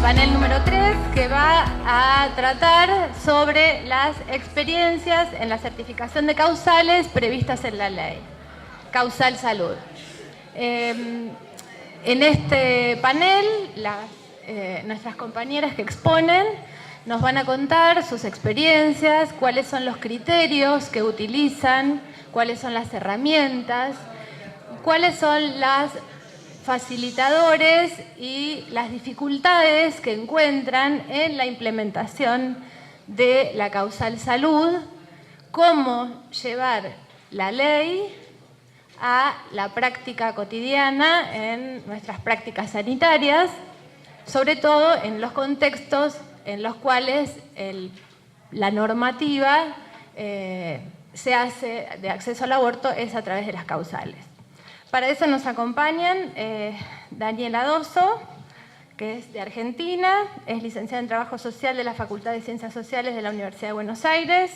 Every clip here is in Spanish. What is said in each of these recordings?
panel número 3, que va a tratar sobre las experiencias en la certificación de causales previstas en la ley. Causal Salud. En este panel, nuestras compañeras que exponen nos van a contar sus experiencias, cuáles son los criterios que utilizan, cuáles son las herramientas, cuáles son las facilitadores y las dificultades que encuentran en la implementación de la causal salud, cómo llevar la ley a la práctica cotidiana en nuestras prácticas sanitarias, sobre todo en los contextos en los cuales la normativa se hace de acceso al aborto es a través de las causales. Para eso nos acompañan Daniela Dosso, que es de Argentina, es licenciada en Trabajo Social de la Facultad de Ciencias Sociales de la Universidad de Buenos Aires,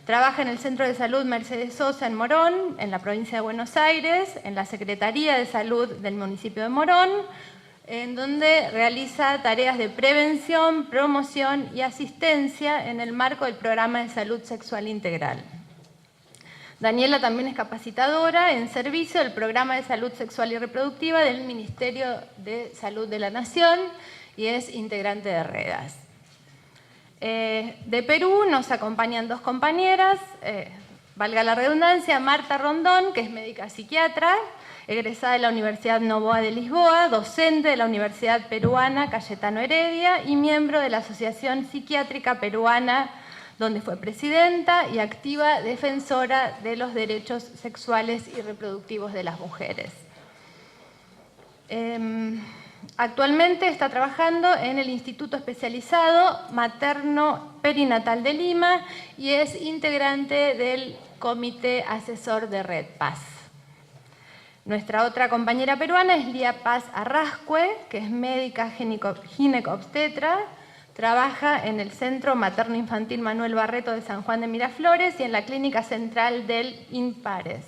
trabaja en el Centro de Salud Mercedes Sosa en Morón, en la provincia de Buenos Aires, en la Secretaría de Salud del municipio de Morón, en donde realiza tareas de prevención, promoción y asistencia en el marco del Programa de Salud Sexual Integral. Daniela también es capacitadora en servicio del Programa de Salud Sexual y Reproductiva del Ministerio de Salud de la Nación y es integrante de REDAS. De Perú nos acompañan dos compañeras, valga la redundancia, Marta Rondón, que es médica psiquiatra, egresada de la Universidad Noboa de Lisboa, docente de la Universidad Peruana Cayetano Heredia y miembro de la Asociación Psiquiátrica Peruana, donde fue presidenta y activa defensora de los derechos sexuales y reproductivos de las mujeres. Actualmente está trabajando en el Instituto Especializado Materno Perinatal de Lima y es integrante del Comité Asesor de Red Paz. Nuestra otra compañera peruana es Lía Paz Arrascue, que es médica ginecobstetra, trabaja en el Centro Materno Infantil Manuel Barreto de San Juan de Miraflores y en la Clínica Central del INPARES.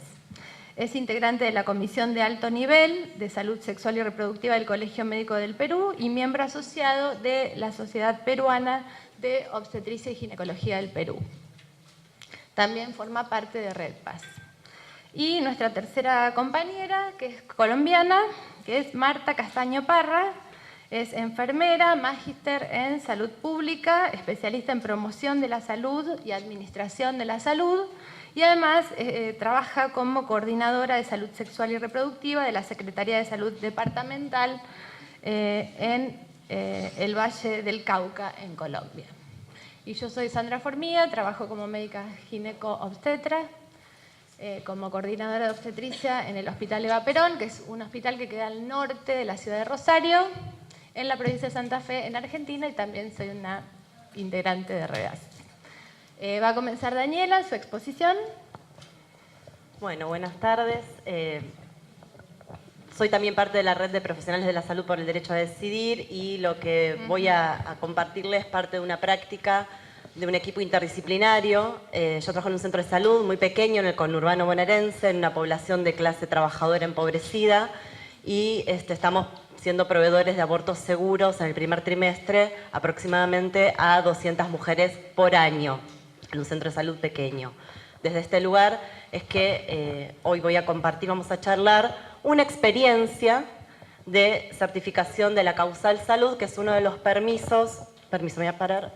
Es integrante de la Comisión de Alto Nivel de Salud Sexual y Reproductiva del Colegio Médico del Perú y miembro asociado de la Sociedad Peruana de Obstetricia y Ginecología del Perú. También forma parte de Red Paz. Y nuestra tercera compañera, que es colombiana, que es Marta Castaño Parra, es enfermera, magíster en salud pública, especialista en promoción de la salud y administración de la salud y además trabaja como coordinadora de salud sexual y reproductiva de la Secretaría de Salud Departamental en el Valle del Cauca, en Colombia. Y yo soy Sandra Formiga, trabajo como médica gineco-obstetra, como coordinadora de obstetricia en el Hospital Eva Perón, que es un hospital que queda al norte de la ciudad de Rosario, en la provincia de Santa Fe, en Argentina, y también soy una integrante de REDAS. Va a comenzar Daniela su exposición. Bueno, buenas tardes. Soy también parte de la red de profesionales de la salud por el derecho a decidir y lo que voy a compartirles es parte de una práctica de un equipo interdisciplinario. Yo trabajo en un centro de salud muy pequeño en el conurbano bonaerense, en una población de clase trabajadora empobrecida y estamos siendo proveedores de abortos seguros en el primer trimestre aproximadamente a 200 mujeres por año en un centro de salud pequeño. Desde este lugar es que hoy voy a compartir, vamos a charlar una experiencia de certificación de la causal salud, que es uno de los permisos, me voy a parar,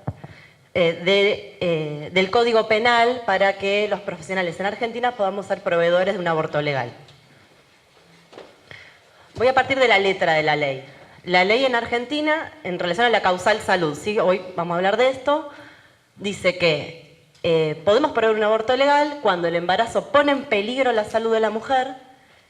del Código Penal para que los profesionales en Argentina podamos ser proveedores de un aborto legal. Voy a partir de la letra de la ley. La ley en Argentina, en relación a la causal salud, ¿sí? Hoy vamos a hablar de esto, dice que podemos proveer un aborto legal cuando el embarazo pone en peligro la salud de la mujer,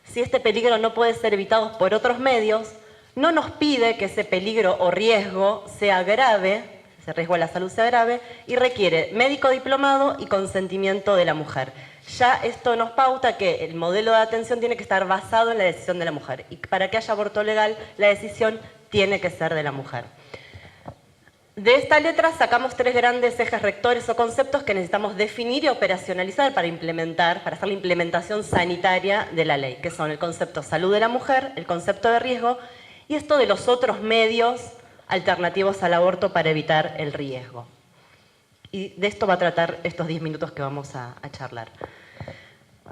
si este peligro no puede ser evitado por otros medios, no nos pide que ese peligro o riesgo sea grave, ese riesgo a la salud sea grave, y requiere médico diplomado y consentimiento de la mujer. Ya esto nos pauta que el modelo de atención tiene que estar basado en la decisión de la mujer. Y para que haya aborto legal, la decisión tiene que ser de la mujer. De esta letra sacamos tres grandes ejes rectores o conceptos que necesitamos definir y operacionalizar para hacer la implementación sanitaria de la ley, que son el concepto salud de la mujer, el concepto de riesgo y esto de los otros medios alternativos al aborto para evitar el riesgo. Y de esto va a tratar estos 10 minutos que vamos a charlar.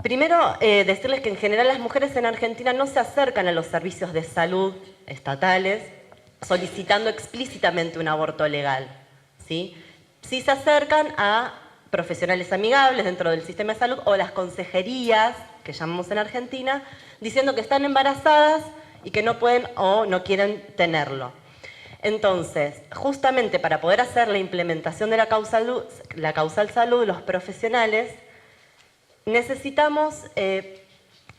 Primero, decirles que en general las mujeres en Argentina no se acercan a los servicios de salud estatales solicitando explícitamente un aborto legal, ¿sí? Sí se acercan a profesionales amigables dentro del sistema de salud o las consejerías, que llamamos en Argentina, diciendo que están embarazadas y que no pueden o no quieren tenerlo. Entonces, justamente para poder hacer la implementación de la causal salud, los profesionales necesitamos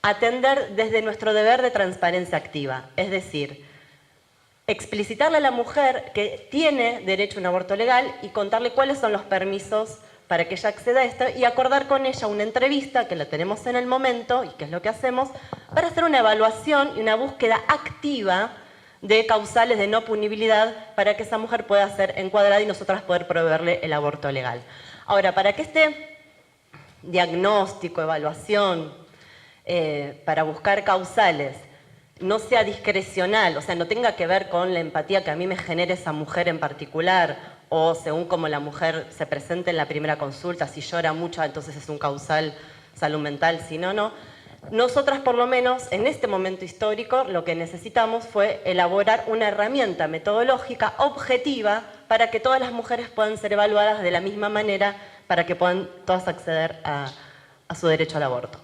atender desde nuestro deber de transparencia activa, es decir, explicitarle a la mujer que tiene derecho a un aborto legal y contarle cuáles son los permisos para que ella acceda a esto y acordar con ella una entrevista, que la tenemos en el momento y que es lo que hacemos, para hacer una evaluación y una búsqueda activa de causales de no punibilidad para que esa mujer pueda ser encuadrada y nosotras poder proveerle el aborto legal. Ahora, para que este diagnóstico, evaluación, para buscar causales, no sea discrecional, o sea, no tenga que ver con la empatía que a mí me genere esa mujer en particular, o según cómo la mujer se presente en la primera consulta, si llora mucho, entonces es un causal salud mental, si no, no. Nosotras, por lo menos, en este momento histórico, lo que necesitamos fue elaborar una herramienta metodológica objetiva para que todas las mujeres puedan ser evaluadas de la misma manera, para que puedan todas acceder a su derecho al aborto.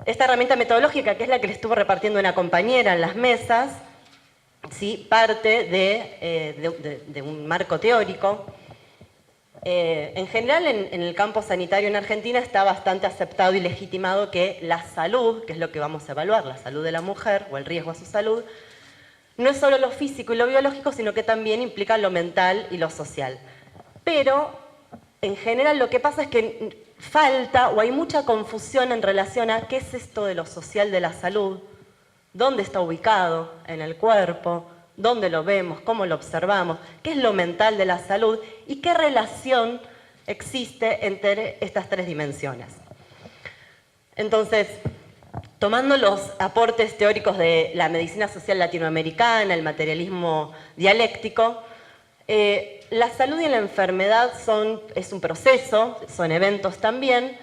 Esta herramienta metodológica, que es la que le estuvo repartiendo una compañera en las mesas, ¿sí? Parte de un marco teórico. En general, en el campo sanitario en Argentina está bastante aceptado y legitimado que la salud, que es lo que vamos a evaluar, la salud de la mujer o el riesgo a su salud, no es solo lo físico y lo biológico, sino que también implica lo mental y lo social. Pero, en general, lo que pasa es que falta o hay mucha confusión en relación a qué es esto de lo social de la salud, dónde está ubicado en el cuerpo, dónde lo vemos, cómo lo observamos, qué es lo mental de la salud y qué relación existe entre estas tres dimensiones. Entonces, tomando los aportes teóricos de la medicina social latinoamericana, el materialismo dialéctico, la salud y la enfermedad es un proceso, son eventos también,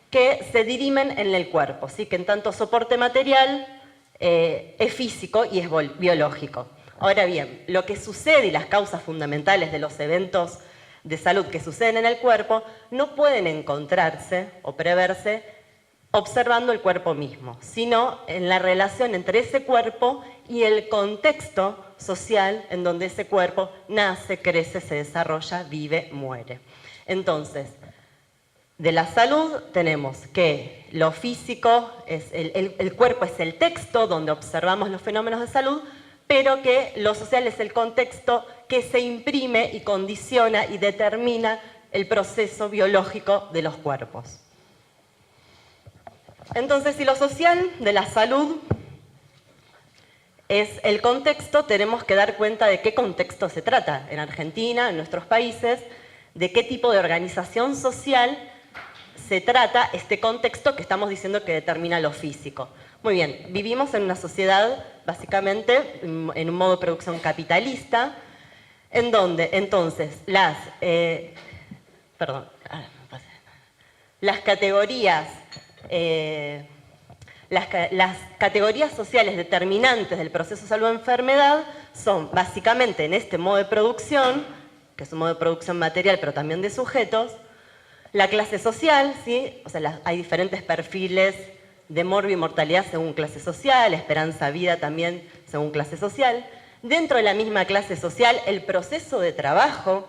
que se dirimen en el cuerpo, ¿sí? Que en tanto soporte material es físico y es biológico. Ahora bien, lo que sucede y las causas fundamentales de los eventos de salud que suceden en el cuerpo no pueden encontrarse o preverse observando el cuerpo mismo, sino en la relación entre ese cuerpo y el contexto social en donde ese cuerpo nace, crece, se desarrolla, vive, muere. Entonces, de la salud tenemos que lo físico, el cuerpo es el texto donde observamos los fenómenos de salud, pero que lo social es el contexto que se imprime y condiciona y determina el proceso biológico de los cuerpos. Entonces, si lo social de la salud es el contexto, tenemos que dar cuenta de qué contexto se trata en Argentina, en nuestros países, de qué tipo de organización social se trata este contexto que estamos diciendo que determina lo físico. Muy bien, vivimos en una sociedad, básicamente, en un modo de producción capitalista, en donde entonces las categorías sociales determinantes del proceso salud-enfermedad son básicamente en este modo de producción, que es un modo de producción material pero también de sujetos, la clase social, ¿sí? O sea, hay diferentes perfiles de morbimortalidad según clase social, esperanza vida también según clase social. Dentro de la misma clase social, el proceso de trabajo,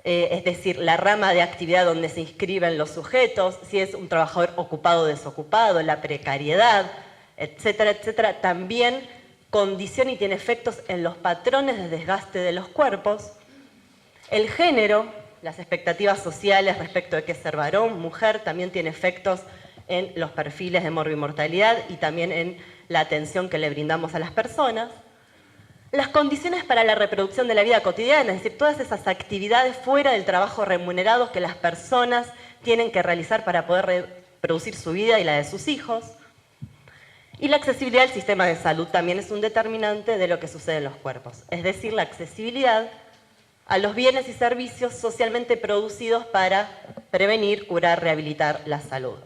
es decir, la rama de actividad donde se inscriben los sujetos, si es un trabajador ocupado o desocupado, la precariedad, etcétera, etcétera, también condiciona y tiene efectos en los patrones de desgaste de los cuerpos. El género, las expectativas sociales respecto de qué es ser varón, mujer, también tiene efectos en los perfiles de morbimortalidad y también en la atención que le brindamos a las personas. Las condiciones para la reproducción de la vida cotidiana, es decir, todas esas actividades fuera del trabajo remunerado que las personas tienen que realizar para poder reproducir su vida y la de sus hijos. Y la accesibilidad del sistema de salud también es un determinante de lo que sucede en los cuerpos, es decir, la accesibilidad a los bienes y servicios socialmente producidos para prevenir, curar, rehabilitar la salud.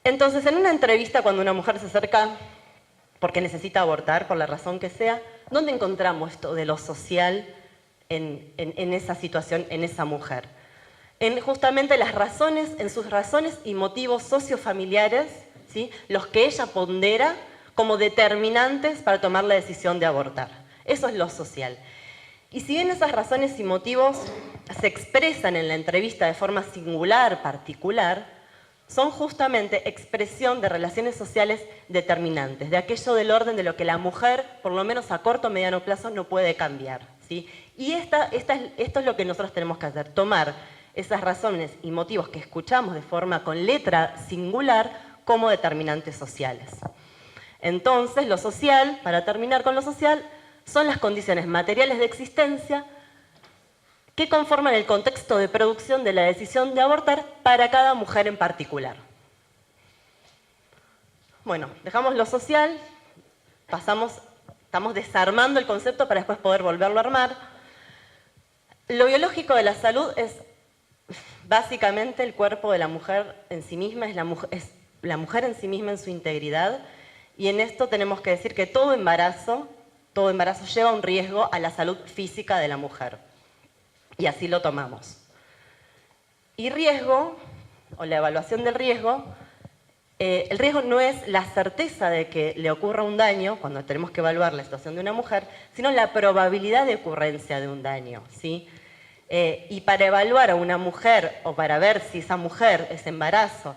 Entonces, en una entrevista, cuando una mujer se acerca porque necesita abortar, por la razón que sea, ¿dónde encontramos esto de lo social en esa situación, en esa mujer? En justamente las razones, en sus razones y motivos sociofamiliares, ¿sí?, los que ella pondera como determinantes para tomar la decisión de abortar. Eso es lo social. Y si bien esas razones y motivos se expresan en la entrevista de forma singular, particular, son justamente expresión de relaciones sociales determinantes, de aquello del orden de lo que la mujer, por lo menos a corto o mediano plazo, no puede cambiar, ¿sí? Y esto es lo que nosotros tenemos que hacer, tomar esas razones y motivos que escuchamos de forma con letra singular como determinantes sociales. Entonces, lo social, para terminar con lo social, son las condiciones materiales de existencia que conforman el contexto de producción de la decisión de abortar para cada mujer en particular. Bueno, dejamos lo social, estamos desarmando el concepto para después poder volverlo a armar. Lo biológico de la salud es básicamente el cuerpo de la mujer en sí misma, es la mujer en sí misma en su integridad, y en esto tenemos que decir que todo embarazo lleva un riesgo a la salud física de la mujer. Y así lo tomamos. Y riesgo, o la evaluación del riesgo, el riesgo no es la certeza de que le ocurra un daño, cuando tenemos que evaluar la situación de una mujer, sino la probabilidad de ocurrencia de un daño, ¿sí? Y para evaluar a una mujer, o para ver si esa mujer, ese embarazo,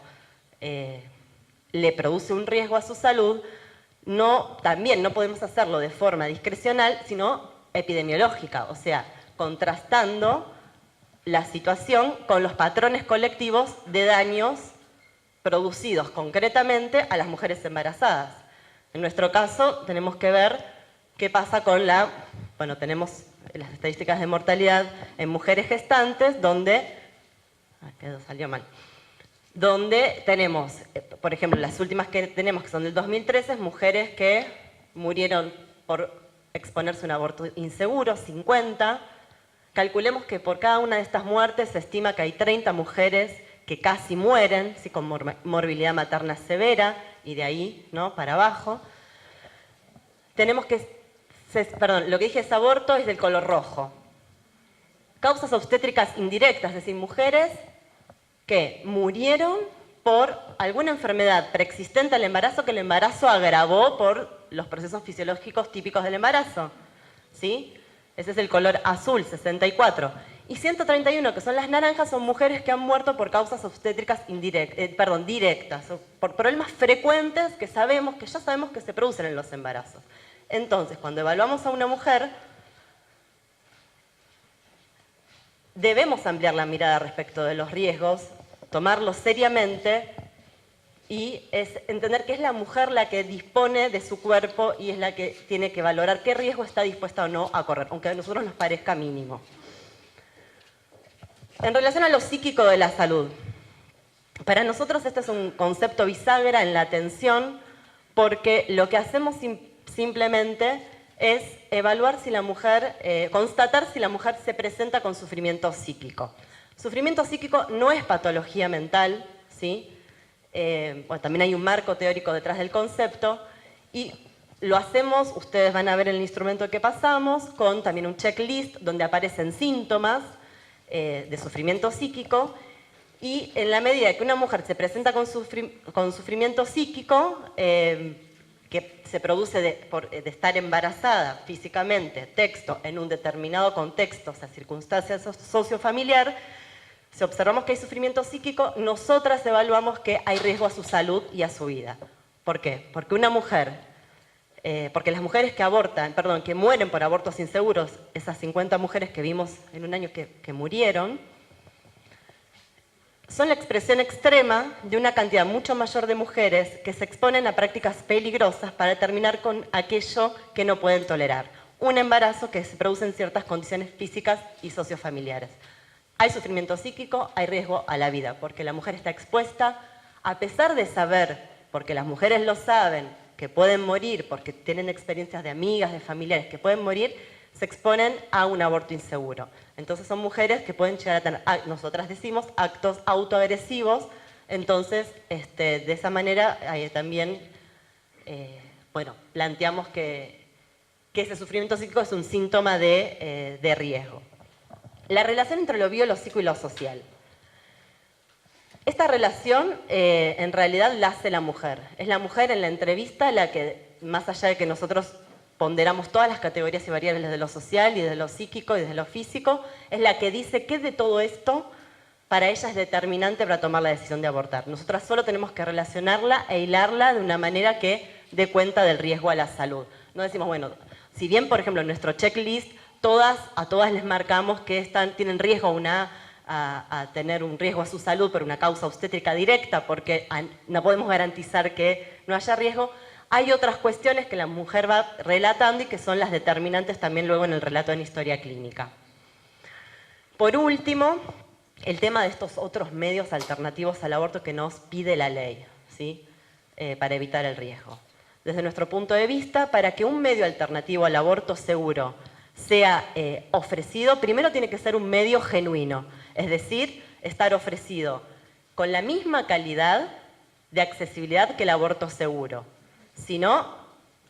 le produce un riesgo a su salud, también no podemos hacerlo de forma discrecional, sino epidemiológica, o sea, contrastando la situación con los patrones colectivos de daños producidos concretamente a las mujeres embarazadas. En nuestro caso tenemos que ver qué pasa con tenemos las estadísticas de mortalidad en mujeres gestantes donde tenemos, por ejemplo, las últimas que tenemos, que son del 2013, mujeres que murieron por exponerse a un aborto inseguro, 50. Calculemos que por cada una de estas muertes se estima que hay 30 mujeres que casi mueren, ¿sí?, con morbilidad materna severa, y de ahí, ¿no?, para abajo. Tenemos lo que dije es aborto, es del color rojo. Causas obstétricas indirectas, es decir, mujeres que murieron por alguna enfermedad preexistente al embarazo que el embarazo agravó por los procesos fisiológicos típicos del embarazo, ¿sí? Ese es el color azul, 64. Y 131, que son las naranjas, son mujeres que han muerto por causas obstétricas directas, por problemas frecuentes que ya sabemos que se producen en los embarazos. Entonces, cuando evaluamos a una mujer, debemos ampliar la mirada respecto de los riesgos, tomarlos seriamente y entender que es la mujer la que dispone de su cuerpo y es la que tiene que valorar qué riesgo está dispuesta o no a correr, aunque a nosotros nos parezca mínimo. En relación a lo psíquico de la salud, para nosotros este es un concepto bisagra en la atención porque lo que hacemos simplemente es evaluar si la mujer, constatar si la mujer se presenta con sufrimiento psíquico. Sufrimiento psíquico no es patología mental, ¿sí? También hay un marco teórico detrás del concepto y lo hacemos, ustedes van a ver el instrumento que pasamos, con también un checklist donde aparecen síntomas de sufrimiento psíquico y en la medida que una mujer se presenta con sufrimiento psíquico, que se produce de estar embarazada físicamente, texto, en un determinado contexto, o sea, circunstancia sociofamiliar, si observamos que hay sufrimiento psíquico, nosotras evaluamos que hay riesgo a su salud y a su vida. ¿Por qué? Porque una mujer, porque las mujeres que mueren por abortos inseguros, esas 50 mujeres que vimos en un año que murieron, son la expresión extrema de una cantidad mucho mayor de mujeres que se exponen a prácticas peligrosas para terminar con aquello que no pueden tolerar. Un embarazo que se produce en ciertas condiciones físicas y sociofamiliares. hay sufrimiento psíquico, hay riesgo a la vida, porque la mujer está expuesta, a pesar de saber, porque las mujeres lo saben, que pueden morir, porque tienen experiencias de amigas, de familiares que pueden morir, se exponen a un aborto inseguro. Entonces son mujeres que pueden llegar a tener, nosotras decimos, actos autoagresivos. Entonces, de esa manera también, bueno, planteamos que ese sufrimiento psíquico es un síntoma de riesgo. La relación entre lo biológico y lo social. Esta relación en realidad la hace la mujer. Es la mujer en la entrevista la que, más allá de que nosotros ponderamos todas las categorías y variables de lo social y de lo psíquico y de lo físico, es la que dice qué de todo esto para ella es determinante para tomar la decisión de abortar. Nosotras solo tenemos que relacionarla e hilarla de una manera que dé cuenta del riesgo a la salud. No decimos, bueno, si bien, por ejemplo, en nuestro checklist a todas les marcamos que tienen riesgo a tener un riesgo a su salud por una causa obstétrica directa, porque no podemos garantizar que no haya riesgo, hay otras cuestiones que la mujer va relatando y que son las determinantes también luego en el relato en historia clínica. Por último, el tema de estos otros medios alternativos al aborto que nos pide la ley, ¿sí? Para evitar el riesgo. Desde nuestro punto de vista, para que un medio alternativo al aborto seguro sea ofrecido, primero tiene que ser un medio genuino, es decir, estar ofrecido con la misma calidad de accesibilidad que el aborto seguro. Si no,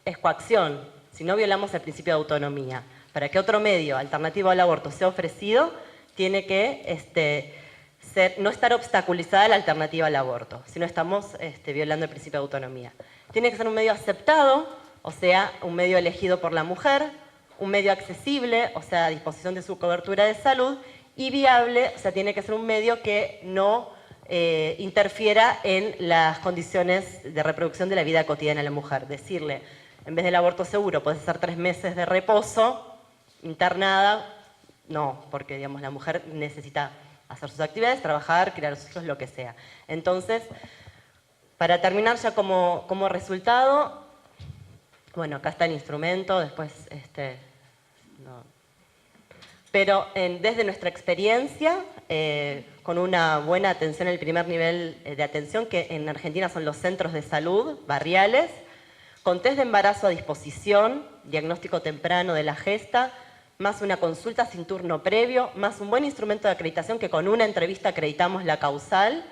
es coacción, si no violamos el principio de autonomía. Para que otro medio alternativo al aborto sea ofrecido, tiene que no estar obstaculizada la alternativa al aborto, si no estamos violando el principio de autonomía. Tiene que ser un medio aceptado, o sea, un medio elegido por la mujer, un medio accesible, o sea, a disposición de su cobertura de salud, y viable, o sea, tiene que ser un medio que no interfiera en las condiciones de reproducción de la vida cotidiana de la mujer. Decirle, en vez del aborto seguro, puedes hacer 3 meses de reposo, internada, no, porque digamos, la mujer necesita hacer sus actividades, trabajar, criar a sus hijos, lo que sea. Entonces, para terminar ya como resultado, bueno, acá está el instrumento, después, no. Pero desde nuestra experiencia, con una buena atención, el primer nivel de atención, que en Argentina son los centros de salud barriales, con test de embarazo a disposición, diagnóstico temprano de la gesta, más una consulta sin turno previo, más un buen instrumento de acreditación que con una entrevista acreditamos la causal,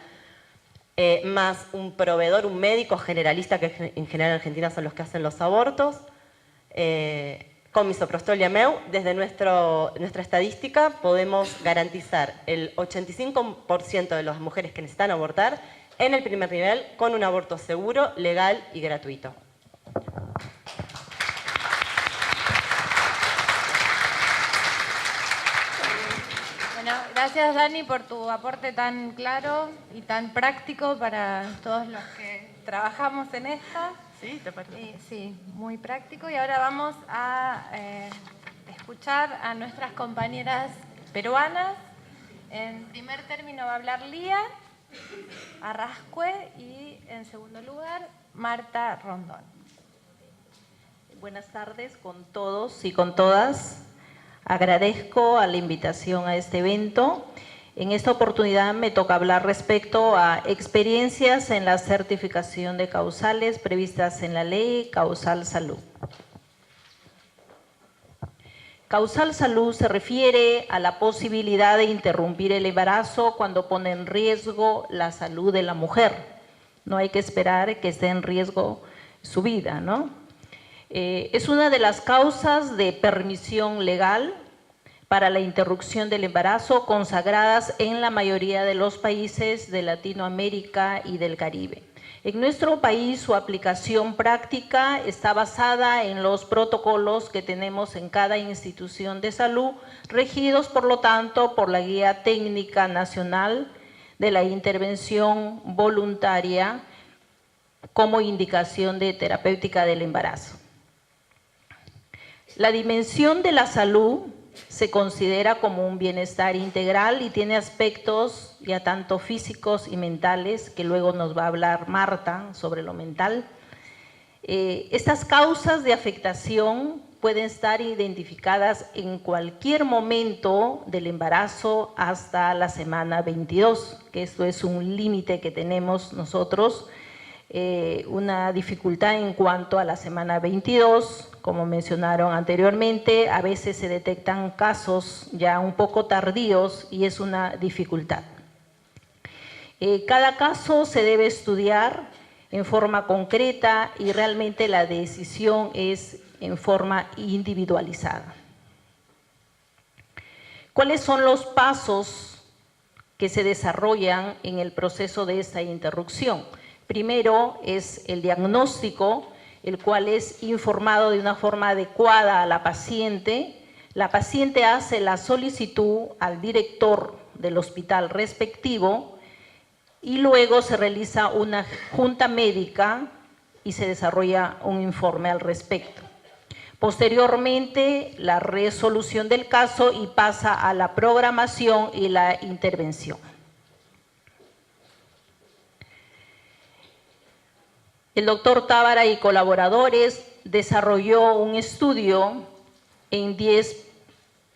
más un proveedor, un médico generalista, que en general en Argentina son los que hacen los abortos, con misoprostol y AMEU, desde nuestra estadística podemos garantizar el 85% de las mujeres que necesitan abortar en el primer nivel con un aborto seguro, legal y gratuito. Bueno, gracias Dani por tu aporte tan claro y tan práctico para todos los que trabajamos en esta. ¿Sí? ¿Te parece? Sí, muy práctico. Y ahora vamos a escuchar a nuestras compañeras peruanas. En primer término va a hablar Lía Arrascue y en segundo lugar Marta Rondón. Buenas tardes con todos y con todas. Agradezco a la invitación a este evento. En esta oportunidad me toca hablar respecto a experiencias en la certificación de causales previstas en la Ley Causal Salud. Causal Salud se refiere a la posibilidad de interrumpir el embarazo cuando pone en riesgo la salud de la mujer. No hay que esperar que esté en riesgo su vida, ¿no? Es una de las causas de permisión legal para la interrupción del embarazo consagradas en la mayoría de los países de Latinoamérica y del Caribe. En nuestro país su aplicación práctica está basada en los protocolos que tenemos en cada institución de salud, regidos por lo tanto por la Guía Técnica Nacional de la Intervención Voluntaria como indicación de terapéutica del embarazo. La dimensión de la salud se considera como un bienestar integral y tiene aspectos ya tanto físicos y mentales, que luego nos va a hablar Marta sobre lo mental. Estas causas de afectación pueden estar identificadas en cualquier momento del embarazo hasta la semana 22, que esto es un límite que tenemos nosotros, una dificultad en cuanto a la semana 22, como mencionaron anteriormente, a veces se detectan casos ya un poco tardíos y es una dificultad. Cada caso se debe estudiar en forma concreta y realmente la decisión es en forma individualizada. ¿Cuáles son los pasos que se desarrollan en el proceso de esta interrupción? Primero es el diagnóstico, el cual es informado de una forma adecuada a la paciente. La paciente hace la solicitud al director del hospital respectivo y luego se realiza una junta médica y se desarrolla un informe al respecto. Posteriormente, la resolución del caso y pasa a la programación y la intervención. El doctor Tábara y colaboradores desarrolló un estudio en 10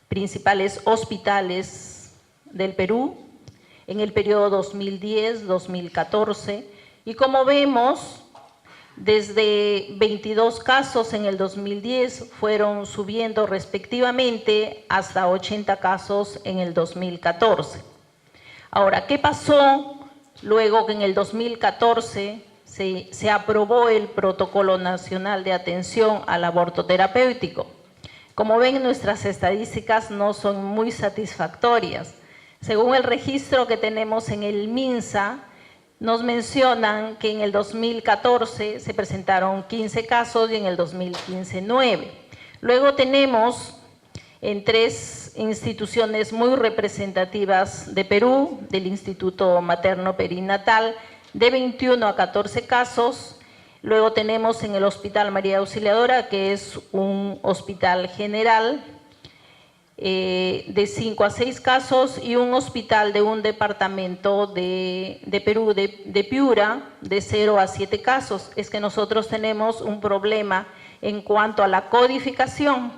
principales hospitales del Perú en el periodo 2010-2014 y como vemos, desde 22 casos en el 2010 fueron subiendo respectivamente hasta 80 casos en el 2014. Ahora, ¿qué pasó luego que en el 2014 se aprobó el Protocolo Nacional de Atención al Aborto Terapéutico? Como ven, nuestras estadísticas no son muy satisfactorias. Según el registro que tenemos en el MINSA, nos mencionan que en el 2014 se presentaron 15 casos y en el 2015 9. Luego tenemos en 3 instituciones muy representativas de Perú, del Instituto Materno Perinatal, de 21 a 14 casos. Luego tenemos en el Hospital María Auxiliadora, que es un hospital general, de 5 a 6 casos, y un hospital de un departamento de Perú, de Piura, de 0 a 7 casos. Es que nosotros tenemos un problema en cuanto a la codificación.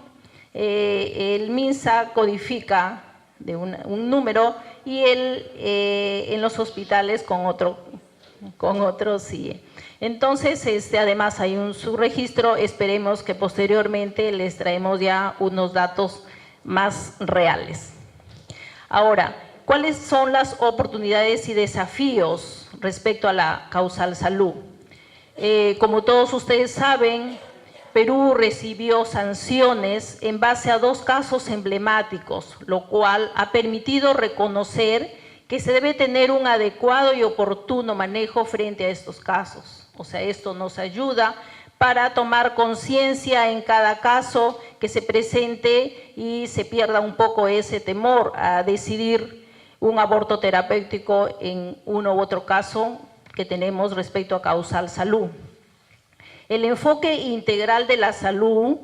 El MINSA codifica de un número y en los hospitales con otro sí. Entonces, además hay un subregistro, esperemos que posteriormente les traemos ya unos datos más reales. Ahora, ¿cuáles son las oportunidades y desafíos respecto a la causal salud? Como todos ustedes saben, Perú recibió sanciones en base a 2 casos emblemáticos, lo cual ha permitido reconocer que se debe tener un adecuado y oportuno manejo frente a estos casos. O sea, esto nos ayuda para tomar conciencia en cada caso que se presente y se pierda un poco ese temor a decidir un aborto terapéutico en uno u otro caso que tenemos respecto a causal salud. El enfoque integral de la salud,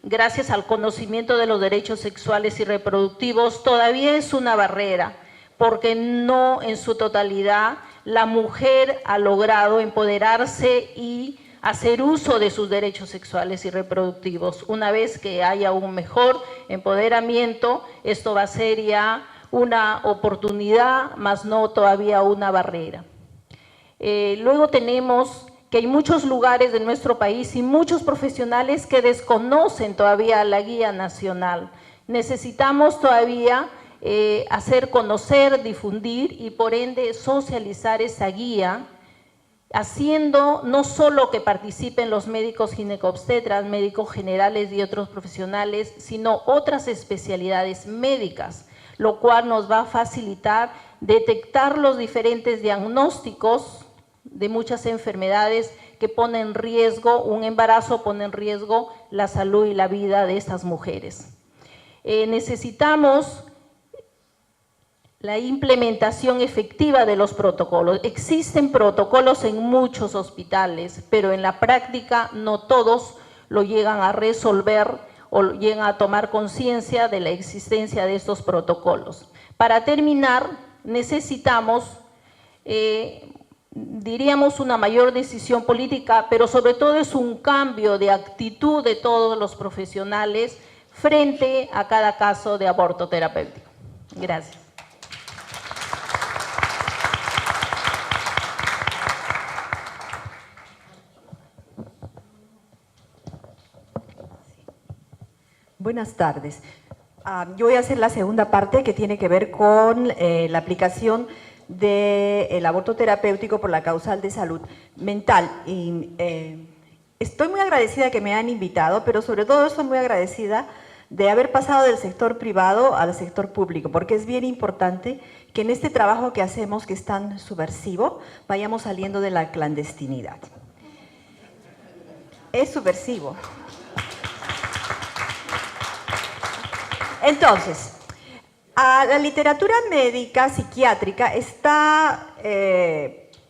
gracias al conocimiento de los derechos sexuales y reproductivos, todavía es una barrera, porque no en su totalidad la mujer ha logrado empoderarse y hacer uso de sus derechos sexuales y reproductivos. Una vez que haya un mejor empoderamiento, esto va a ser ya una oportunidad, más no todavía una barrera. Luego tenemos que hay muchos lugares de nuestro país y muchos profesionales que desconocen todavía la guía nacional. Necesitamos todavía hacer conocer, difundir y por ende socializar esa guía, haciendo no solo que participen los médicos ginecobstetras, médicos generales y otros profesionales, sino otras especialidades médicas, lo cual nos va a facilitar detectar los diferentes diagnósticos de muchas enfermedades que ponen en riesgo un embarazo, ponen en riesgo la salud y la vida de estas mujeres. Necesitamos la implementación efectiva de los protocolos. Existen protocolos en muchos hospitales, pero en la práctica no todos lo llegan a resolver o llegan a tomar conciencia de la existencia de estos protocolos. Para terminar, necesitamos diríamos, una mayor decisión política, pero sobre todo es un cambio de actitud de todos los profesionales frente a cada caso de aborto terapéutico. Gracias. Buenas tardes. Yo voy a hacer la segunda parte que tiene que ver con la aplicación del aborto terapéutico por la causal de salud mental. Y, estoy muy agradecida que me han invitado, pero sobre todo estoy muy agradecida de haber pasado del sector privado al sector público, porque es bien importante que en este trabajo que hacemos, que es tan subversivo, vayamos saliendo de la clandestinidad. Es subversivo. Entonces, la literatura médica psiquiátrica está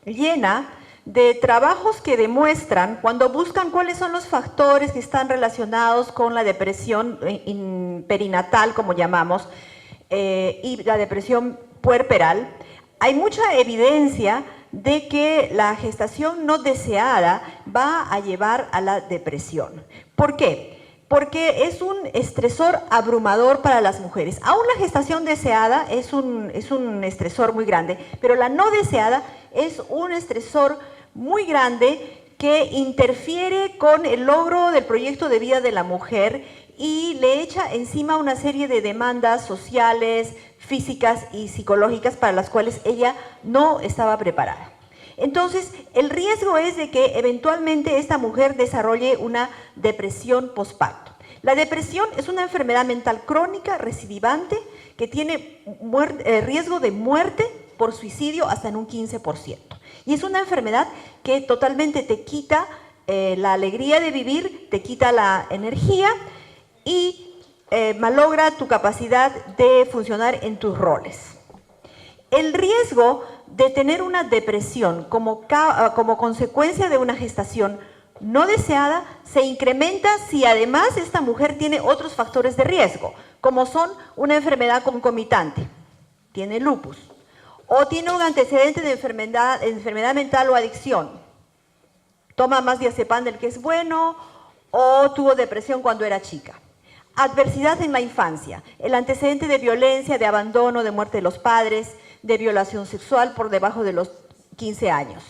llena de trabajos que demuestran, cuando buscan cuáles son los factores que están relacionados con la depresión perinatal, como llamamos, y la depresión puerperal, hay mucha evidencia de que la gestación no deseada va a llevar a la depresión. ¿Por qué? Porque es un estresor abrumador para las mujeres. Aún la gestación deseada es un estresor muy grande, pero la no deseada es un estresor muy grande que interfiere con el logro del proyecto de vida de la mujer y le echa encima una serie de demandas sociales, físicas y psicológicas para las cuales ella no estaba preparada. Entonces, el riesgo es de que eventualmente esta mujer desarrolle una depresión posparto. La depresión es una enfermedad mental crónica, recidivante, que tiene riesgo de muerte por suicidio hasta en un 15%. Y es una enfermedad que totalmente te quita la alegría de vivir, te quita la energía y malogra tu capacidad de funcionar en tus roles. El riesgo de tener una depresión como consecuencia de una gestación no deseada se incrementa si además esta mujer tiene otros factores de riesgo, como son una enfermedad concomitante, tiene lupus, o tiene un antecedente de enfermedad mental o adicción, toma más diazepam del que es bueno, o tuvo depresión cuando era chica. Adversidad en la infancia, el antecedente de violencia, de abandono, de muerte de los padres, de violación sexual por debajo de los 15 años.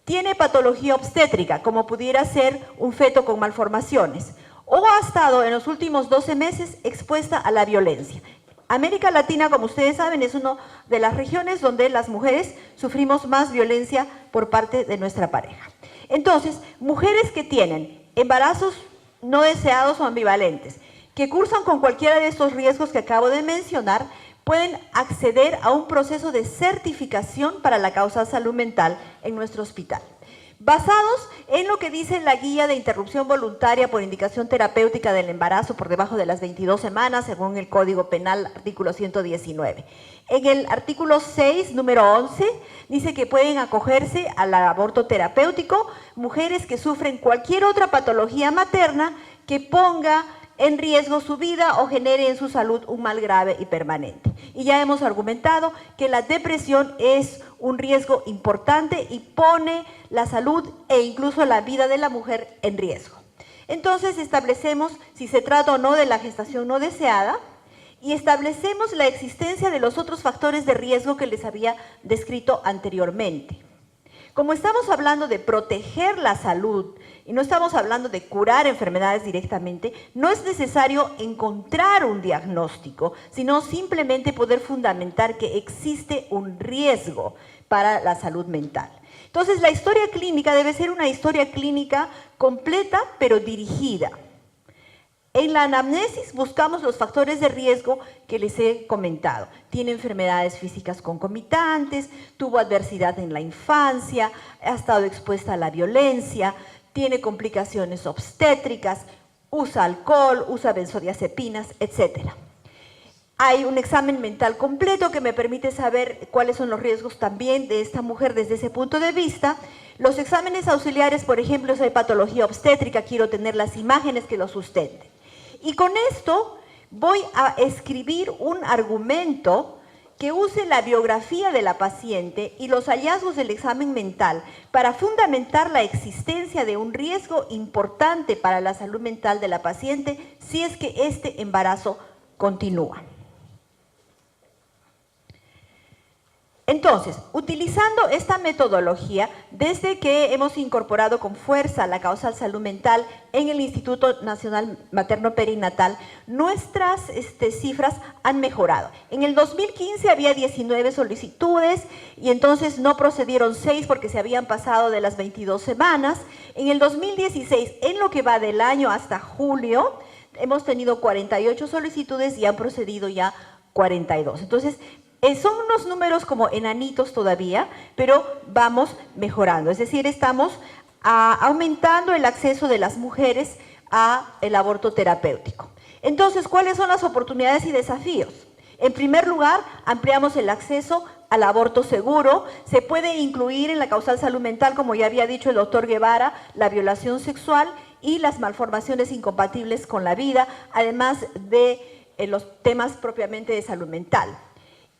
Tiene patología obstétrica, como pudiera ser un feto con malformaciones, o ha estado en los últimos 12 meses expuesta a la violencia. América Latina, como ustedes saben, es una de las regiones donde las mujeres sufrimos más violencia por parte de nuestra pareja. Entonces, mujeres que tienen embarazos no deseados o ambivalentes, que cursan con cualquiera de estos riesgos que acabo de mencionar, pueden acceder a un proceso de certificación para la causal salud mental en nuestro hospital, basados en lo que dice la guía de interrupción voluntaria por indicación terapéutica del embarazo por debajo de las 22 semanas, según el Código Penal, artículo 119. En el artículo 6, número 11, dice que pueden acogerse al aborto terapéutico mujeres que sufren cualquier otra patología materna que ponga en riesgo su vida o genere en su salud un mal grave y permanente. Y ya hemos argumentado que la depresión es un riesgo importante y pone la salud e incluso la vida de la mujer en riesgo. Entonces establecemos si se trata o no de la gestación no deseada y establecemos la existencia de los otros factores de riesgo que les había descrito anteriormente. Como estamos hablando de proteger la salud y no estamos hablando de curar enfermedades directamente, no es necesario encontrar un diagnóstico, sino simplemente poder fundamentar que existe un riesgo para la salud mental. Entonces, la historia clínica debe ser una historia clínica completa, pero dirigida. En la anamnesis buscamos los factores de riesgo que les he comentado. Tiene enfermedades físicas concomitantes, tuvo adversidad en la infancia, ha estado expuesta a la violencia, tiene complicaciones obstétricas, usa alcohol, usa benzodiazepinas, etc. Hay un examen mental completo que me permite saber cuáles son los riesgos también de esta mujer desde ese punto de vista. Los exámenes auxiliares, por ejemplo, si hay patología obstétrica, quiero tener las imágenes que lo sustenten. Y con esto voy a escribir un argumento que use la biografía de la paciente y los hallazgos del examen mental para fundamentar la existencia de un riesgo importante para la salud mental de la paciente si es que este embarazo continúa. Entonces, utilizando esta metodología, desde que hemos incorporado con fuerza la causal salud mental en el Instituto Nacional Materno Perinatal, nuestras cifras han mejorado. En el 2015 había 19 solicitudes y entonces no procedieron 6 porque se habían pasado de las 22 semanas. En el 2016, en lo que va del año hasta julio, hemos tenido 48 solicitudes y han procedido ya 42. Entonces, son unos números como enanitos todavía, pero vamos mejorando. Es decir, estamos aumentando el acceso de las mujeres al aborto terapéutico. Entonces, ¿cuáles son las oportunidades y desafíos? En primer lugar, ampliamos el acceso al aborto seguro. Se puede incluir en la causal salud mental, como ya había dicho el doctor Guevara, la violación sexual y las malformaciones incompatibles con la vida, además de los temas propiamente de salud mental.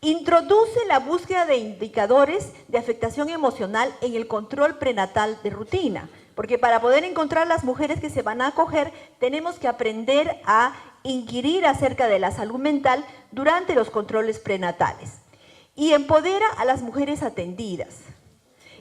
Introduce la búsqueda de indicadores de afectación emocional en el control prenatal de rutina, porque para poder encontrar las mujeres que se van a acoger, tenemos que aprender a inquirir acerca de la salud mental durante los controles prenatales. Y empodera a las mujeres atendidas.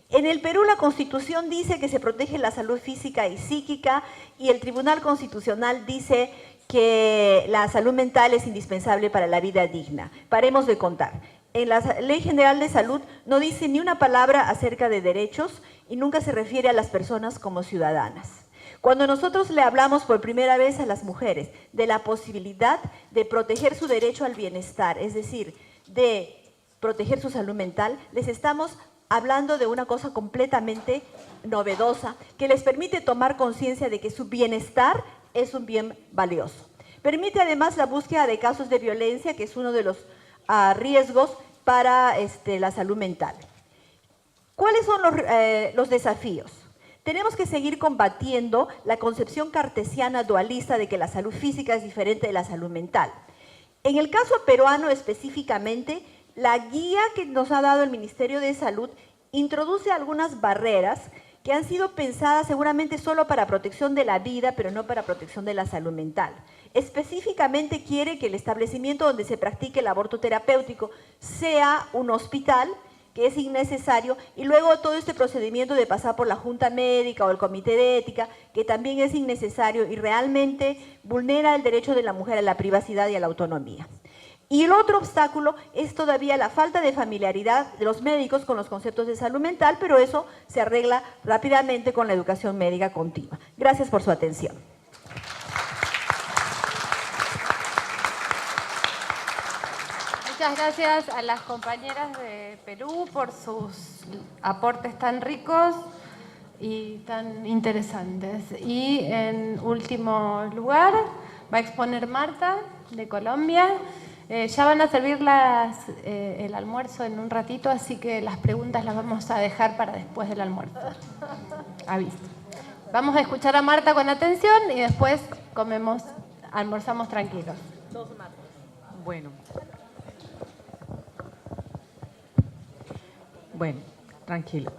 En el Perú la Constitución dice que se protege la salud física y psíquica y el Tribunal Constitucional dice que la salud mental es indispensable para la vida digna. Paremos de contar. En la Ley General de Salud no dice ni una palabra acerca de derechos y nunca se refiere a las personas como ciudadanas. Cuando nosotros le hablamos por primera vez a las mujeres de la posibilidad de proteger su derecho al bienestar, es decir, de proteger su salud mental, les estamos hablando de una cosa completamente novedosa que les permite tomar conciencia de que su bienestar es un bien valioso. Permite además la búsqueda de casos de violencia, que es uno de los riesgos para la salud mental. ¿Cuáles son los desafíos? Tenemos que seguir combatiendo la concepción cartesiana dualista de que la salud física es diferente de la salud mental. En el caso peruano específicamente, la guía que nos ha dado el Ministerio de Salud introduce algunas barreras que han sido pensadas seguramente solo para protección de la vida, pero no para protección de la salud mental. Específicamente quiere que el establecimiento donde se practique el aborto terapéutico sea un hospital, que es innecesario, y luego todo este procedimiento de pasar por la Junta Médica o el Comité de Ética, que también es innecesario y realmente vulnera el derecho de la mujer a la privacidad y a la autonomía. Y el otro obstáculo es todavía la falta de familiaridad de los médicos con los conceptos de salud mental, pero eso se arregla rápidamente con la educación médica continua. Gracias por su atención. Muchas gracias a las compañeras de Perú por sus aportes tan ricos y tan interesantes. Y en último lugar va a exponer Marta, de Colombia. Ya van a servir el almuerzo en un ratito, así que las preguntas las vamos a dejar para después del almuerzo. Aviso. Vamos a escuchar a Marta con atención y después almorzamos tranquilos. Bueno, tranquilo.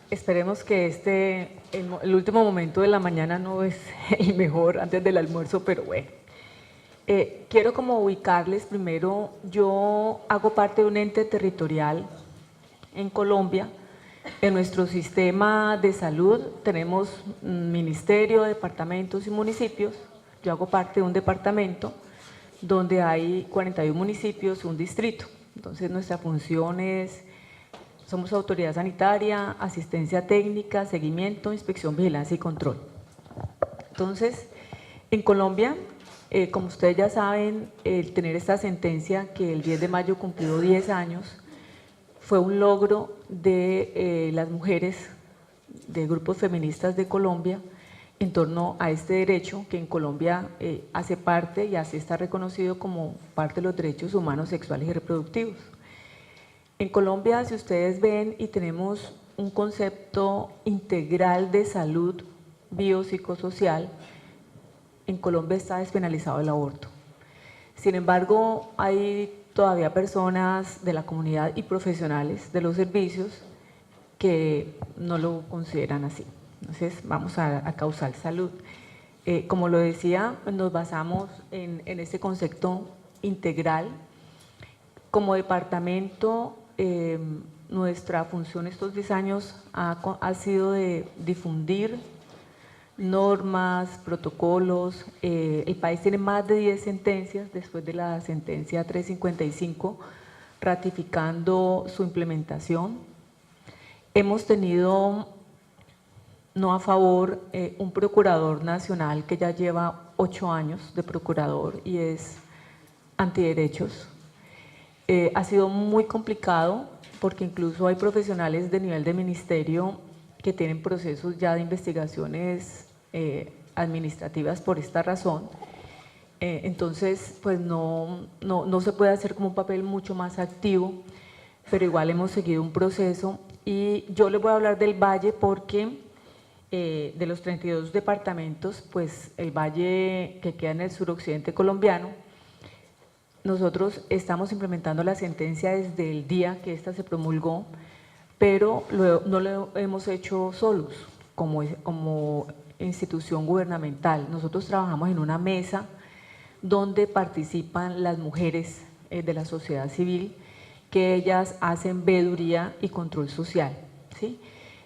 Esperemos que el último momento de la mañana no es el mejor antes del almuerzo, pero bueno. Quiero como ubicarles primero, yo hago parte de un ente territorial en Colombia. En nuestro sistema de salud tenemos ministerio, departamentos y municipios. Yo hago parte de un departamento donde hay 41 municipios, un distrito. Entonces nuestra función es, somos autoridad sanitaria, asistencia técnica, seguimiento, inspección, vigilancia y control. Entonces, en Colombia, como ustedes ya saben, el tener esta sentencia que el 10 de mayo cumplió 10 años, fue un logro de las mujeres de grupos feministas de Colombia en torno a este derecho que en Colombia hace parte y así está reconocido como parte de los derechos humanos sexuales y reproductivos. En Colombia, si ustedes ven, y tenemos un concepto integral de salud biopsicosocial, en Colombia está despenalizado el aborto. Sin embargo, hay todavía personas de la comunidad y profesionales de los servicios que no lo consideran así. Entonces, vamos a Causal Salud. Como lo decía, nos basamos en este concepto integral. Como departamento, nuestra función estos 10 años ha sido de difundir normas, protocolos. El país tiene más de 10 sentencias después de la sentencia 355, ratificando su implementación. Hemos tenido, no a favor, un procurador nacional que ya lleva 8 años de procurador y es antiderechos. Ha sido muy complicado porque incluso hay profesionales de nivel de ministerio que tienen procesos ya de investigaciones administrativas por esta razón. Entonces, pues no se puede hacer como un papel mucho más activo, pero igual hemos seguido un proceso. Y yo les voy a hablar del Valle porque de los 32 departamentos, pues el Valle que queda en el suroccidente colombiano, nosotros estamos implementando la sentencia desde el día que esta se promulgó, pero no lo hemos hecho solos como institución gubernamental. Nosotros trabajamos en una mesa donde participan las mujeres de la sociedad civil, que ellas hacen veeduría y control social, ¿sí?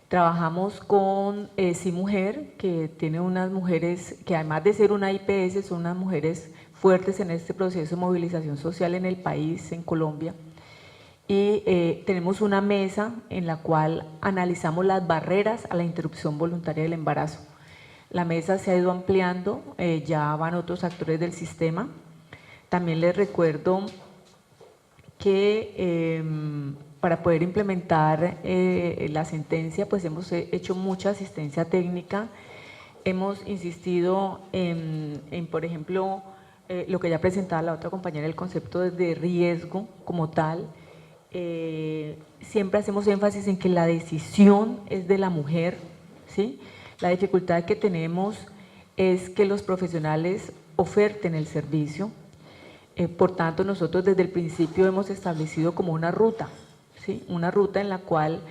Trabajamos con Sí Mujer, que tiene unas mujeres que además de ser una IPS, son unas mujeres fuertes en este proceso de movilización social en el país, en Colombia. Y tenemos una mesa en la cual analizamos las barreras a la interrupción voluntaria del embarazo. La mesa se ha ido ampliando, ya van otros actores del sistema. También les recuerdo que para poder implementar la sentencia, pues hemos hecho mucha asistencia técnica. Hemos insistido en por ejemplo, lo que ya presentaba la otra compañera, el concepto de riesgo como tal. Siempre hacemos énfasis en que la decisión es de la mujer, ¿sí? La dificultad que tenemos es que los profesionales oferten el servicio. Por tanto, nosotros desde el principio hemos establecido como una ruta, ¿sí? Una ruta en la cual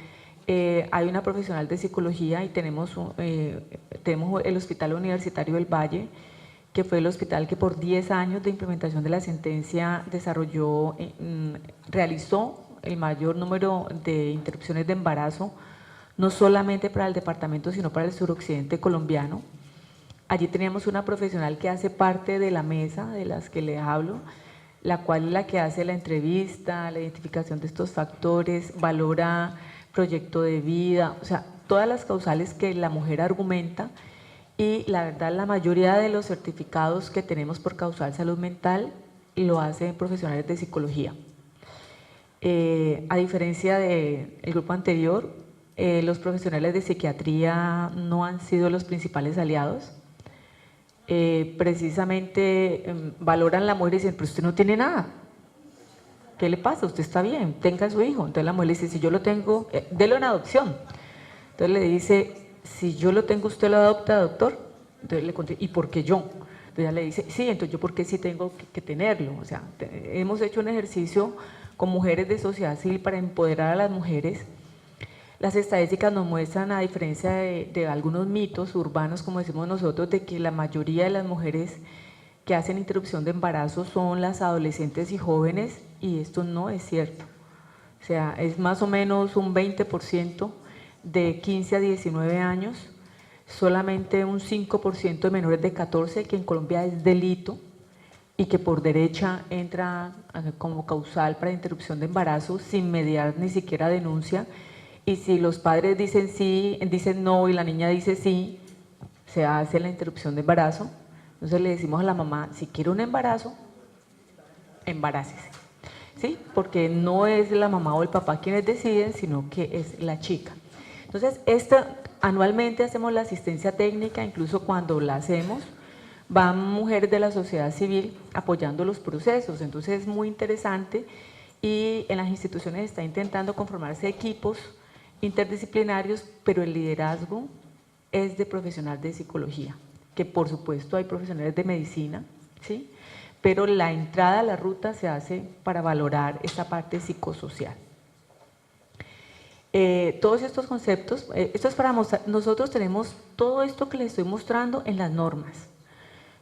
hay una profesional de psicología y tenemos el Hospital Universitario del Valle, que fue el hospital que por 10 años de implementación de la sentencia realizó el mayor número de interrupciones de embarazo, no solamente para el departamento, sino para el suroccidente colombiano. Allí teníamos una profesional que hace parte de la mesa de las que les hablo, la cual es la que hace la entrevista, la identificación de estos factores, valora proyecto de vida, o sea, todas las causales que la mujer argumenta. Y la verdad, la mayoría de los certificados que tenemos por Causal Salud Mental lo hacen profesionales de psicología. A diferencia del grupo anterior, los profesionales de psiquiatría no han sido los principales aliados. Precisamente valoran la mujer y dicen, pero usted no tiene nada. ¿Qué le pasa? Usted está bien, tenga a su hijo. Entonces la mujer le dice, si yo lo tengo, délo en adopción. Entonces le dice, si yo lo tengo, ¿usted lo adopta, doctor? Entonces le conté, ¿y por qué yo? Entonces ella le dice, sí, entonces yo por qué sí tengo que tenerlo. O sea, hemos hecho un ejercicio con mujeres de sociedad civil para empoderar a las mujeres. Las estadísticas nos muestran, a diferencia de algunos mitos urbanos, como decimos nosotros, de que la mayoría de las mujeres que hacen interrupción de embarazo son las adolescentes y jóvenes, y esto no es cierto. O sea, es más o menos un 20% de 15 a 19 años, solamente un 5% de menores de 14, que en Colombia es delito y que por derecha entra como causal para interrupción de embarazo sin mediar ni siquiera denuncia. Y si los padres dicen sí, dicen no y la niña dice sí, se hace la interrupción de embarazo. Entonces le decimos a la mamá, si quiere un embarazo, embarácese, ¿sí? Porque no es la mamá o el papá quienes deciden, sino que es la chica. Entonces, anualmente hacemos la asistencia técnica, incluso cuando la hacemos, van mujeres de la sociedad civil apoyando los procesos. Entonces es muy interesante y en las instituciones está intentando conformarse equipos interdisciplinarios, pero el liderazgo es de profesional de psicología, que por supuesto hay profesionales de medicina, ¿sí? pero la entrada a la ruta se hace para valorar esta parte psicosocial. Todos estos conceptos, esto es para mostrar, nosotros tenemos todo esto que les estoy mostrando en las normas.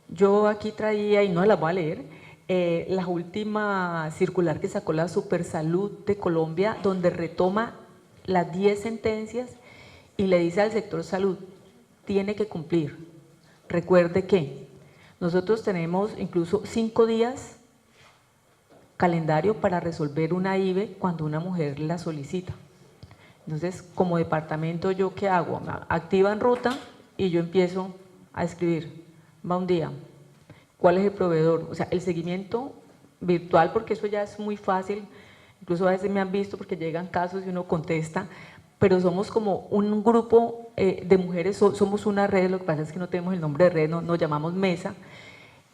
Yo aquí traía, y no las voy a leer, la última circular que sacó la Supersalud de Colombia, donde retoma las 10 sentencias y le dice al sector salud, tiene que cumplir. Recuerde que nosotros tenemos incluso 5 días calendario para resolver una IVE cuando una mujer la solicita. Entonces, como departamento, ¿yo qué hago? Activa en ruta y yo empiezo a escribir, va un día, ¿cuál es el proveedor? O sea, el seguimiento virtual, porque eso ya es muy fácil, incluso a veces me han visto porque llegan casos y uno contesta, pero somos como un grupo de mujeres, somos una red, lo que pasa es que no tenemos el nombre de red, nos llamamos mesa,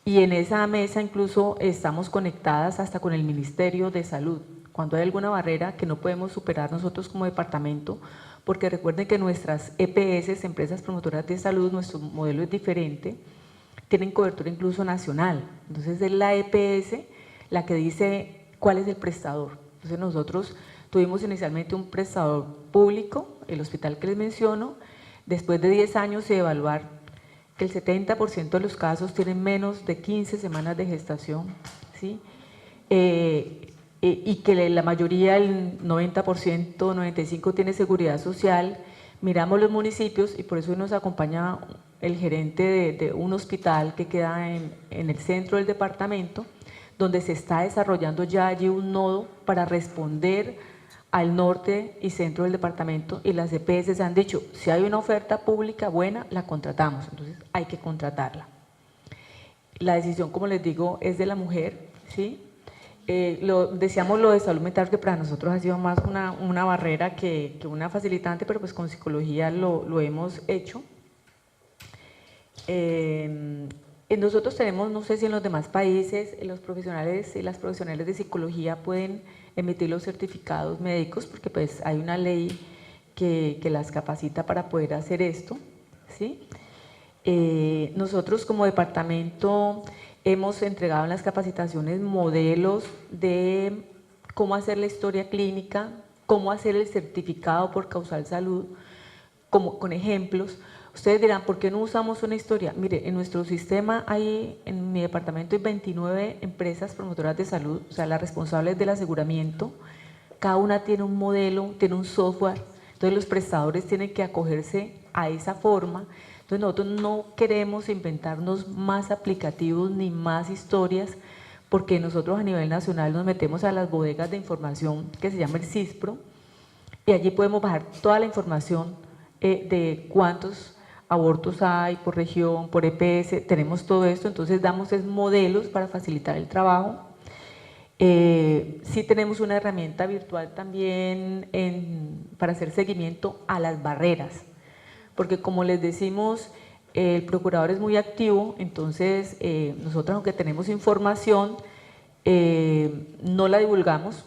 y en esa mesa incluso estamos conectadas hasta con el Ministerio de Salud, cuando hay alguna barrera que no podemos superar nosotros como departamento, porque recuerden que nuestras EPS, empresas promotoras de salud, nuestro modelo es diferente, tienen cobertura incluso nacional, entonces es la EPS la que dice cuál es el prestador. Entonces nosotros tuvimos inicialmente un prestador público, el hospital que les menciono, después de 10 años de evaluar que el 70% de los casos tienen menos de 15 semanas de gestación, ¿sí? Y que la mayoría, el 90%, 95% tiene seguridad social. Miramos los municipios y por eso nos acompaña el gerente de un hospital que queda en el centro del departamento, donde se está desarrollando ya allí un nodo para responder al norte y centro del departamento, y las EPS han dicho, si hay una oferta pública buena, la contratamos, entonces hay que contratarla. La decisión, como les digo, es de la mujer, ¿sí? Decíamos lo de salud mental, que para nosotros ha sido más una barrera que una facilitante, pero pues con psicología lo hemos hecho. Nosotros tenemos, no sé si en los demás países, los profesionales y las profesionales de psicología pueden emitir los certificados médicos, porque pues hay una ley que las capacita para poder hacer esto, ¿sí? Nosotros como departamento hemos entregado en las capacitaciones modelos de cómo hacer la historia clínica, cómo hacer el certificado por causal salud, con ejemplos. Ustedes dirán, ¿por qué no usamos una historia? Mire, en nuestro sistema hay, en mi departamento hay 29 empresas promotoras de salud, o sea, las responsables del aseguramiento, cada una tiene un modelo, tiene un software, entonces los prestadores tienen que acogerse a esa forma. Entonces nosotros no queremos inventarnos más aplicativos ni más historias, porque nosotros a nivel nacional nos metemos a las bodegas de información que se llama el CISPRO, y allí podemos bajar toda la información de cuántos abortos hay por región, por EPS, tenemos todo esto, entonces damos modelos para facilitar el trabajo. Sí tenemos una herramienta virtual también para hacer seguimiento a las barreras, porque como les decimos, el procurador es muy activo, entonces nosotros, aunque tenemos información, no la divulgamos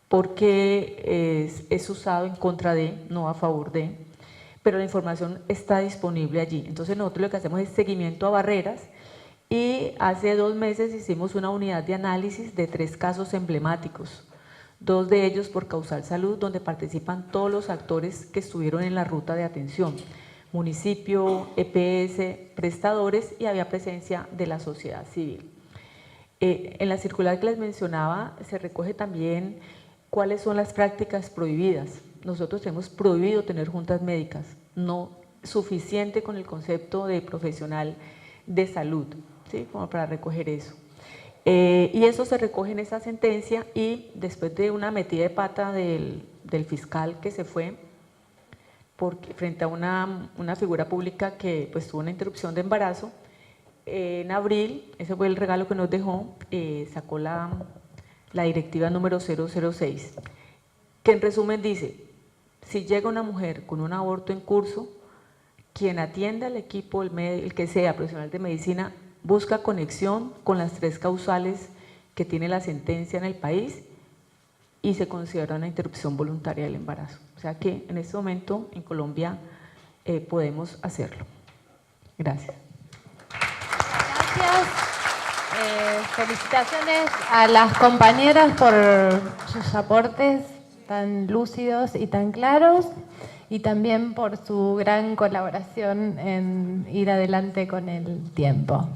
porque es usado en contra de, no a favor de, pero la información está disponible allí. Entonces nosotros lo que hacemos es seguimiento a barreras, y hace 2 meses hicimos una unidad de análisis de 3 casos emblemáticos, 2 de ellos por causal salud, donde participan todos los actores que estuvieron en la ruta de atención, municipio, EPS, prestadores, y había presencia de la sociedad civil. En la circular que les mencionaba se recoge también cuáles son las prácticas prohibidas. Nosotros tenemos prohibido tener juntas médicas, no suficiente con el concepto de profesional de salud, ¿sí? Como para recoger eso. Y eso se recoge en esa sentencia, y después de una metida de pata del fiscal que se fue frente a una figura pública que pues tuvo una interrupción de embarazo, en abril, ese fue el regalo que nos dejó, sacó la directiva número 006, que en resumen dice: si llega una mujer con un aborto en curso, quien atienda al equipo, el que sea profesional de medicina, busca conexión con las 3 causales que tiene la sentencia en el país y se considera una interrupción voluntaria del embarazo. O sea que en este momento en Colombia podemos hacerlo. Gracias. Gracias. Felicitaciones a las compañeras por sus aportes tan lúcidos y tan claros, y también por su gran colaboración en ir adelante con el tiempo.